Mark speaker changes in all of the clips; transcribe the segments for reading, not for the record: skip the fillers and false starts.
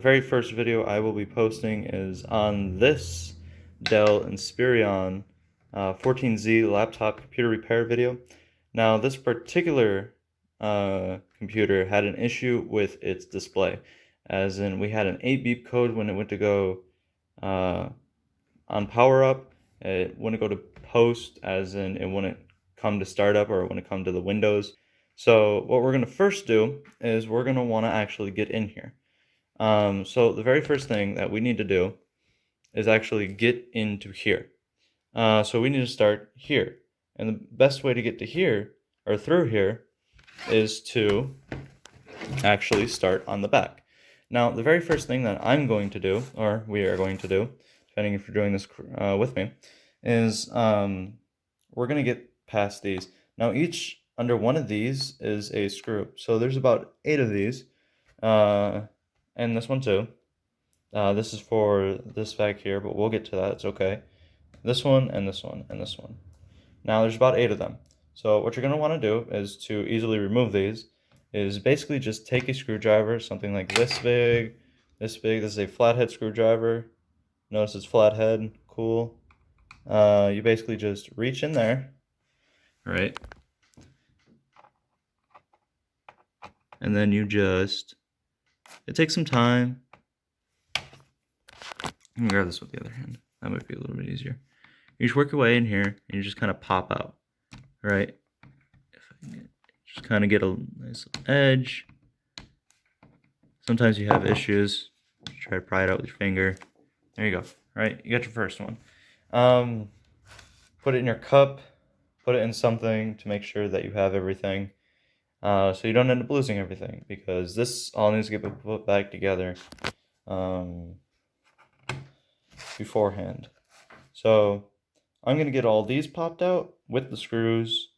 Speaker 1: The very first video I will be posting is on this Dell Inspirion 14Z laptop computer repair video. Now, this particular computer had an issue with its display, as in we had an 8 beep code when it went to go on power up. It wouldn't go to post, as in it wouldn't come to startup, or it wouldn't come to the Windows. So what we're going to first do is we're going to want to actually get in here. So the very first thing that we need to do is actually get into here. So we need to start here. And the best way to get to here, or through here, is to actually start on the back. Now, the very first thing that I'm going to do, or we are going to do, depending if you're doing this with me, is we're going to get past these. Now, each under one of these is a screw. So there's about 8 of these. And this one too. This is for this back here, but we'll get to that. It's okay. This one, and this one, and this one. Now there's about 8 of them. So what you're going to want to do is to easily remove these is basically just take a screwdriver, something like this big, this big. This is a flathead screwdriver. Notice it's flathead. Cool. You basically just reach in there, right? And then you just... It takes some time. Let me grab this with the other hand. That might be a little bit easier. You just work your way in here, and you just kind of pop out, right? If I can just kind of get a nice edge. Sometimes you have issues. Just try to pry it out with your finger. There you go. Right? You got your first one. Put it in your cup. Put it in something to make sure that you have everything. So you don't end up losing everything, because this all needs to get put back together beforehand. So I'm going to get all these popped out with the screws.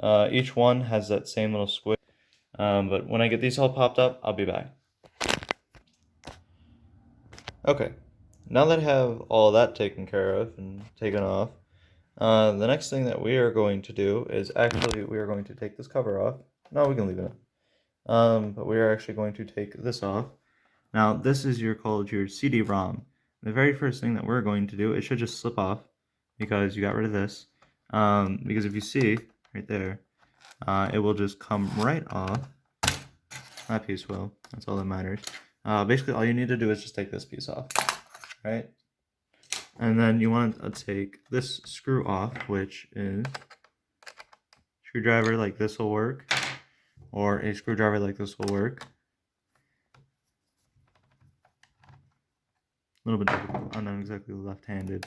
Speaker 1: Each one has that same little squid. But when I get these all popped up, I'll be back. Okay, now that I have all that taken care of and taken off, the next thing that we are going to do is actually we are going to take this cover off. No, we can leave it. But we are actually going to take this off. Now, this is called your CD-ROM. The very first thing that we're going to do, it should just slip off because you got rid of this. Because if you see right there, it will just come right off. That piece will. That's all that matters. Basically, all you need to do is just take this piece off, right? And then you want to take this screw off, which is screwdriver like this will work. Or a screwdriver like this will work. A little bit difficult. I'm not exactly left-handed.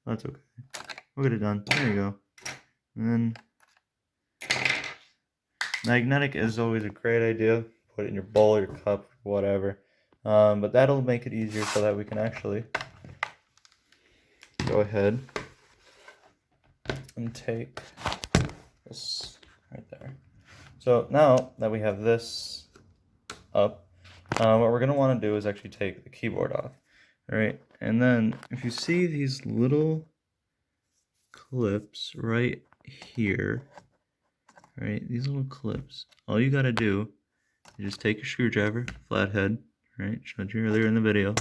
Speaker 1: That's okay. We'll get it done. There you go. And then magnetic is always a great idea. Put it in your bowl, your cup, whatever. But that'll make it easier so that we can actually go ahead and take this right there. So now that we have this up, what we're going to want to do is actually take the keyboard off. All right, and then if you see these little clips right here, right, these little clips, all you got to do is just take your screwdriver, flathead, right, showed you earlier in the video.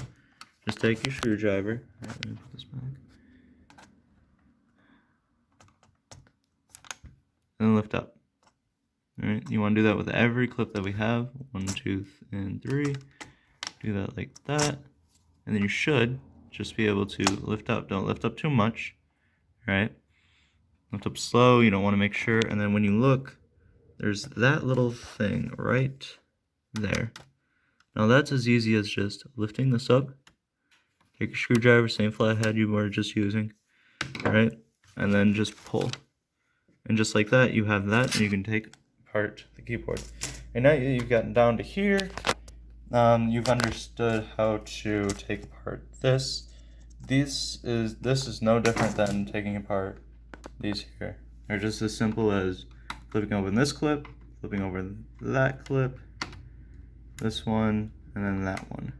Speaker 1: Just take your screwdriver. All right, let me put this back. And lift up. Alright, you want to do that with every clip that we have. 1, 2, and 3. Do that like that. And then you should just be able to lift up. Don't lift up too much. Right? Lift up slow. You don't want to make sure. And then when you look, there's that little thing right there. Now that's as easy as just lifting this up. Take your screwdriver, same flathead you were just using. Right? And then just pull. And just like that, you have that, and you can take apart the keyboard. And now you've gotten down to here. You've understood how to take apart this. This is no different than taking apart these here. They're just as simple as flipping open this clip, flipping over that clip, this one, and then that one.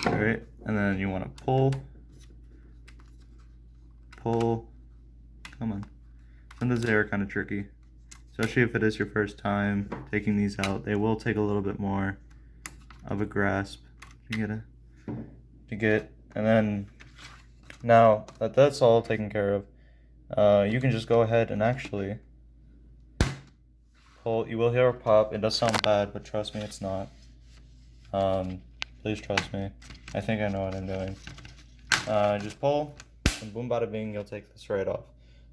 Speaker 1: All right, and then you want to pull. Come on. Sometimes they are kind of tricky, especially if it is your first time taking these out. They will take a little bit more of a grasp to to get. And then now that that's all taken care of, you can just go ahead and actually pull. You will hear a pop. It does sound bad, but trust me, it's not. Please trust me. I think I know what I'm doing. Just pull, and boom bada bing, you'll take this right off.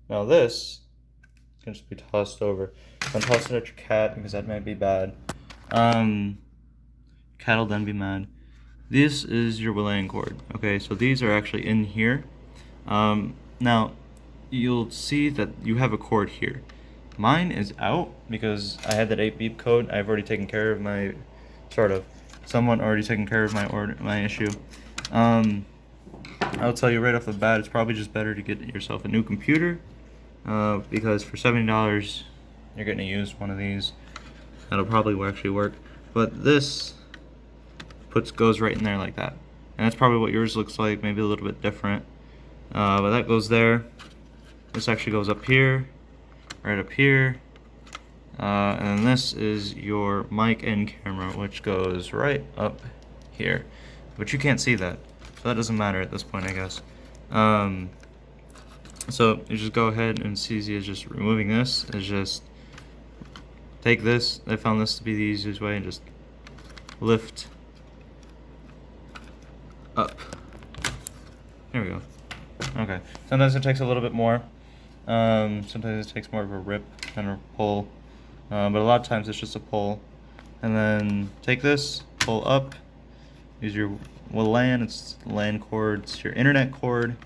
Speaker 1: Now this can just be tossed over. Don't toss it at your cat because that might be bad. Cat will then be mad. This is your WLAN cord. Okay, so these are actually in here. Now you'll see that you have a cord here. Mine is out because I had that 8 beep code. I've already taken care of my, someone already taken care of my issue. I'll tell you right off the bat, it's probably just better to get yourself a new computer, because for $70 you're getting a used one of these. That'll probably actually work. But this goes right in there like that, and that's probably what yours looks like, maybe a little bit different. But that goes there. This actually goes up here, right up here, and then this is your mic and camera, which goes right up here. But you can't see that, so that doesn't matter at this point, I guess. So you just go ahead, and it's easy as just removing this. Is just take this. I found this to be the easiest way, and just lift up. There we go. Okay. Sometimes it takes a little bit more. Sometimes it takes more of a rip than a pull. But a lot of times it's just a pull. And then take this, pull up. Use your LAN. It's LAN cord. It's your internet cord.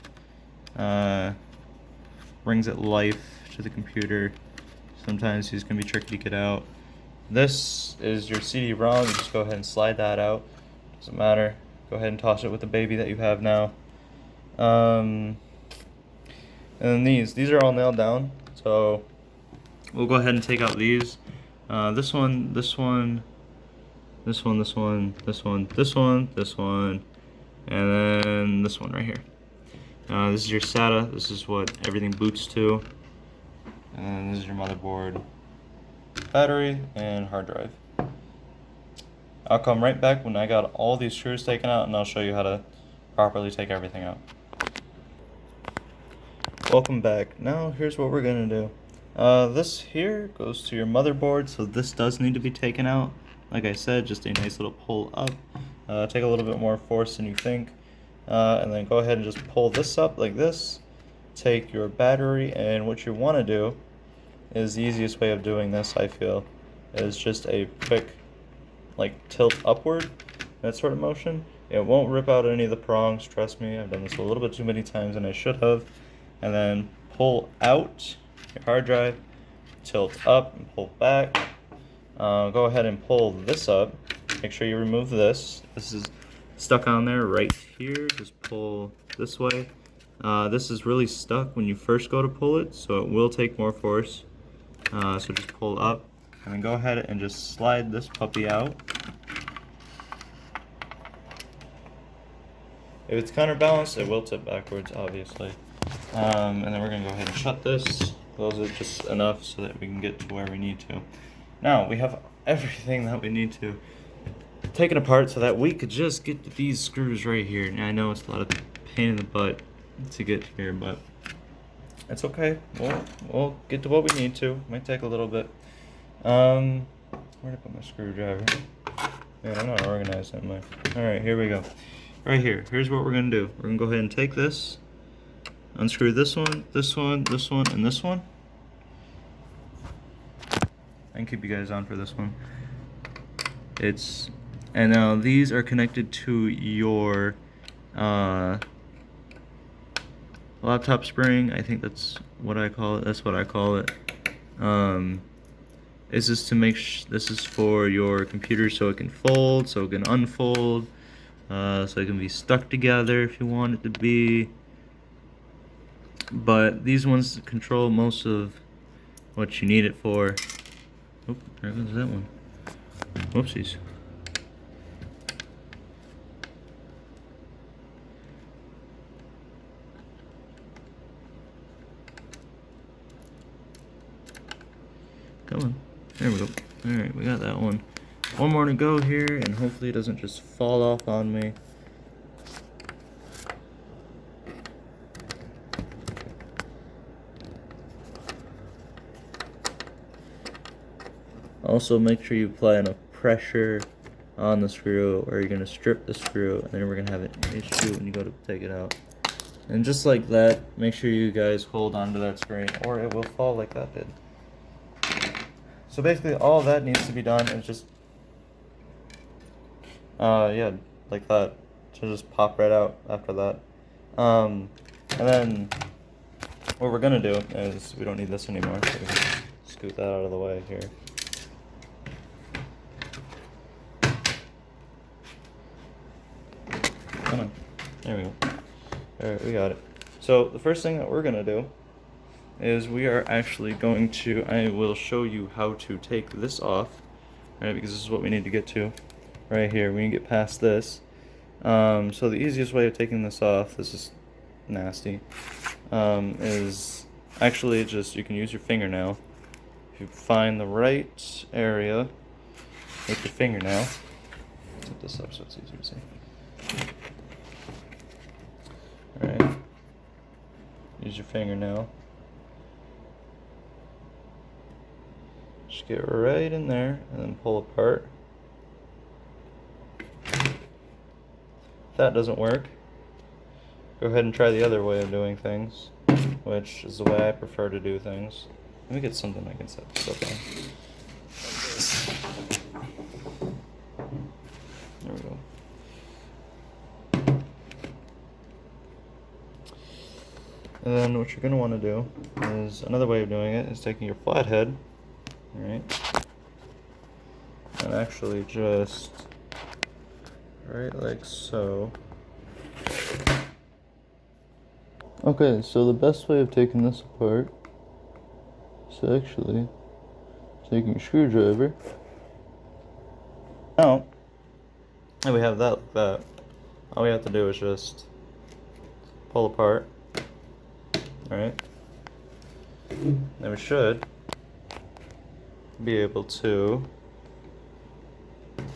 Speaker 1: Brings it life to the computer. Sometimes it's gonna be tricky to get out. This is your CD-ROM. You just go ahead and slide that out. Doesn't matter. Go ahead and toss it with the baby that you have now. And then these are all nailed down. So we'll go ahead and take out these. This one, this one, this one, this one, this one, this one, this one, and then this one right here. This is your SATA. This is what everything boots to. And then this is your motherboard, battery, and hard drive. I'll come right back when I got all these screws taken out, and I'll show you how to properly take everything out. Welcome back. Now here's what we're gonna do. This here goes to your motherboard, so this does need to be taken out. Like I said, just a nice little pull up. Take a little bit more force than you think. And then go ahead and just pull this up like this. Take your battery, and what you want to do is the easiest way of doing this, I feel, is just a quick like tilt upward, that sort of motion. It won't rip out any of the prongs, trust me. I've done this a little bit too many times than I should have. And then pull out your hard drive, tilt up and pull back. Go ahead and pull this up. Make sure you remove this. This is stuck on there right here. Just pull this way. This is really stuck when you first go to pull it, so it will take more force. So just pull up, and then go ahead and just slide this puppy out. If it's counterbalanced, it will tip backwards, obviously. And then we're going to go ahead and shut this, close it just enough so that we can get to where we need to. Now, we have everything that we need to taken apart so that we could just get these screws right here. Now, I know it's a lot of pain in the butt to get here, but it's okay. We'll get to what we need to. Might take a little bit. Where'd I put my screwdriver? Man, I'm not organized, am I? Alright, here we go. Right here. Here's what we're going to do. We're going to go ahead and take this, unscrew this one, this one, this one, and this one. I can keep you guys on for this one. And now these are connected to your laptop spring. I think that's what I call it. That's what I call it. This is to make this is for your computer, so it can fold, so it can unfold, so it can be stuck together if you want it to be. But these ones control most of what you need it for. Oh, there goes that one. Whoopsies. Come on. There we go. Alright, we got that one. one more to go here, and hopefully it doesn't just fall off on me. Also, make sure you apply enough pressure on the screw, or you're going to strip the screw, and then we're going to have an issue when you go to take it out. And just like that, make sure you guys hold on to that screen, or it will fall like that did. So basically, all that needs to be done is just, yeah, like that. So just pop right out after that. And then what we're going to do is, we don't need this anymore, so we can scoot that out of the way here. Come on. There we go. Alright, we got it. So the first thing that we're going to do is we are actually going to, I will show you how to take this off, right, because this is what we need to get to right here. We can get past this. So the easiest way of taking this off, this is nasty, is actually just, you can use your fingernail. If you find the right area with your fingernail, set this up so it's easier to see. Alright, use your fingernail. Just get right in there and then pull apart. If that doesn't work, go ahead and try the other way of doing things, which is the way I prefer to do things. Let me get something I can set this up on. There we go. And then what you're going to want to do is, another way of doing it is taking your flathead, right, and actually just right like so. Okay, so the best way of taking this apart is actually taking a screwdriver. Now, and we have that like that. All we have to do is just pull apart. Alright, then we should be able to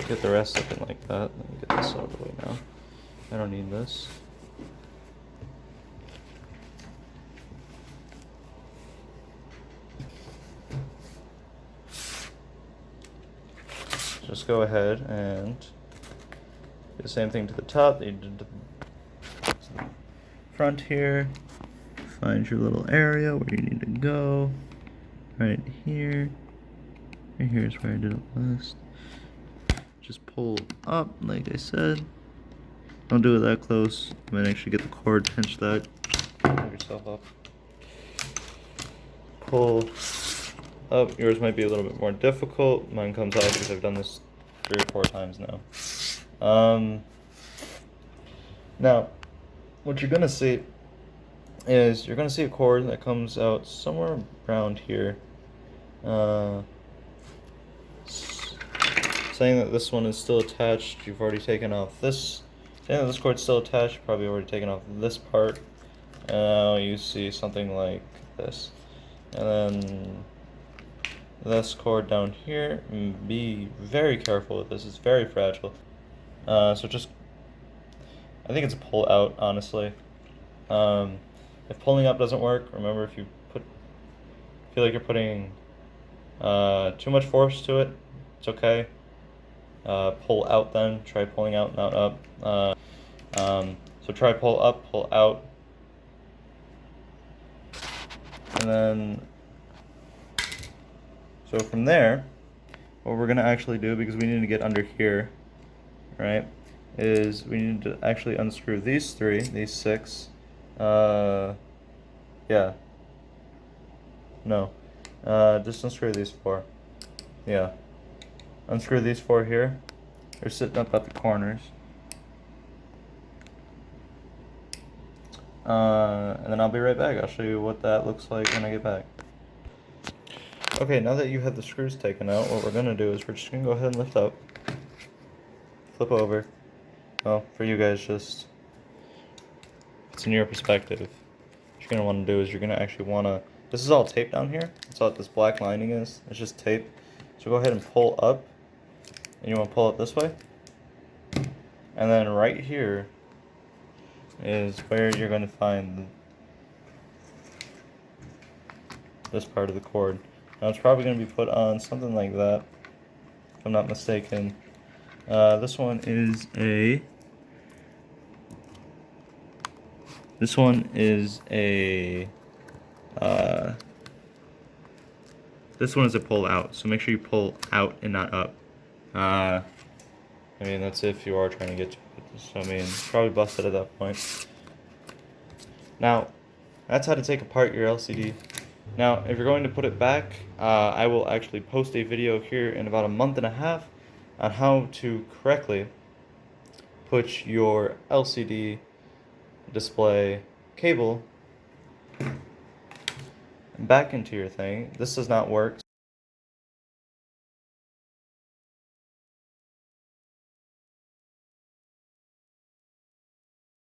Speaker 1: get the rest of it like that. Let me get this out of the way now. I don't need this. Just go ahead and do the same thing to the top that you did to the front here. Find your little area where you need to go. Right here. Right here is where I did it last. Just pull up, like I said. Don't do it that close. You might actually get the cord, pinch that. Hold yourself up. Pull up. Yours might be a little bit more difficult. Mine comes out because I've done this 3 or 4 times now. Now, what you're gonna see is you're going to see a cord that comes out somewhere around here, saying that this one is still attached. You've already taken off this. Saying that this cord's still attached, you've probably already taken off this part. And now you see something like this. And then this cord down here, be very careful with this, it's very fragile. So just, I think it's a pull out, honestly. If pulling up doesn't work, remember, if you feel like you're putting too much force to it, it's okay. Pull out then. Try pulling out, not up. So try pull up, pull out. And then, so from there, what we're going to actually do, because we need to get under here, right, is we need to actually unscrew these 6. Yeah. No. Just unscrew these 4. Yeah. Unscrew these 4 here. They're sitting up at the corners. And then I'll be right back. I'll show you what that looks like when I get back. Okay, now that you have the screws taken out, what we're going to do is we're just going to go ahead and lift up. Flip over. Well, for you guys, just, it's in your perspective. What you're going to want to do is you're going to actually want to, this is all tape down here. That's all this black lining is. It's just tape. So go ahead and pull up. and you want to pull it this way, and then right here is where you're going to find this part of the cord. Now it's probably going to be put on something like that, if I'm not mistaken. This one is a pull out, so make sure you pull out and not up. I mean, that's if you are trying to get to it. So, I mean, probably busted at that point. Now, that's how to take apart your LCD. Now, if you're going to put it back, I will actually post a video here in about a month and a half on how to correctly put your LCD display cable back into your thing. This does not work.